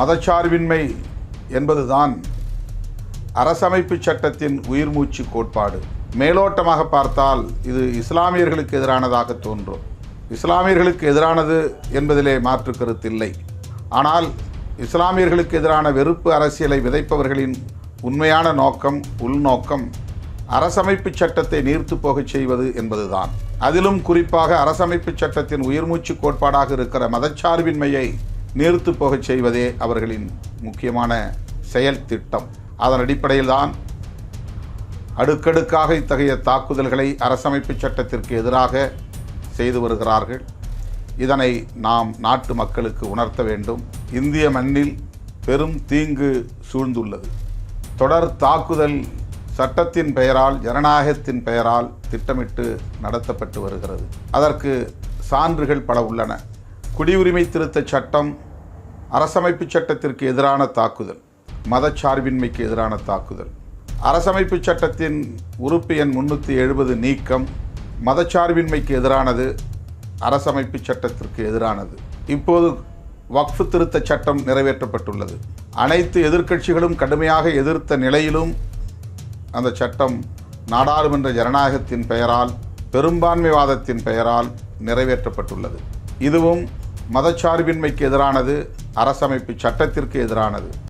மதச்சார்பின்மை என்பதுதான் அரசமைப்பு சட்டத்தின் உயிர்மூச்சு கோட்பாடு. மேலோட்டமாக பார்த்தால் இது இஸ்லாமியர்களுக்கு எதிரானதாக தோன்றும். இஸ்லாமியர்களுக்கு எதிரானது என்பதிலே மாற்று கருத்தில்லை. ஆனால் இஸ்லாமியர்களுக்கு எதிரான வெறுப்பு அரசியலை விதைப்பவர்களின் உண்மையான நோக்கம், உள்நோக்கம் அரசமைப்பு சட்டத்தை நீர்த்து போகச் செய்வது என்பதுதான். அதிலும் குறிப்பாக அரசமைப்பு சட்டத்தின் உயிர்மூச்சு கோட்பாடாக இருக்கிற மதச்சார்பின்மையை நீர்த்து போகச் செய்வதே அவர்களின் முக்கியமான செயல் திட்டம். அதன் அடிப்படையில்தான் அடுக்கடுக்காக இத்தகைய தாக்குதல்களை அரசமைப்பு சட்டத்திற்கு எதிராக செய்து வருகிறார்கள். இதனை நாம் நாட்டு மக்களுக்கு உணர்த்த வேண்டும். இந்திய மண்ணில் பெரும் தீங்கு சூழ்ந்துள்ளது. தொடர் தாக்குதல் சட்டத்தின் பெயரால், ஜனநாயகத்தின் பெயரால் திட்டமிட்டு நடத்தப்பட்டு வருகிறது. அதற்கு சான்றுகள் பல உள்ளன. குடியுரிமை திருத்தச் சட்டம் அரசமைப்பு சட்டத்திற்கு எதிரான தாக்குதல், மதச்சார்பின்மைக்கு எதிரான தாக்குதல். அரசமைப்பு சட்டத்தின் உறுப்பு எண் 370 நீக்கம் மதச்சார்பின்மைக்கு எதிரானது, அரசமைப்பு சட்டத்திற்கு எதிரானது. இப்போது வக்ஃப் திருத்தச் சட்டம் நிறைவேற்றப்பட்டுள்ளது. அனைத்து எதிர்க்கட்சிகளும் கடுமையாக எதிர்த்த நிலையிலும் அந்த சட்டம் நாடாளுமன்ற ஜனநாயகத்தின் பெயரால், பெரும்பான்மைவாதத்தின் பெயரால் நிறைவேற்றப்பட்டுள்ளது. இதுவும் மதச்சார்பின்மைக்கு எதிரானது, அரசமைப்பு சட்டத்திற்கு எதிரானது.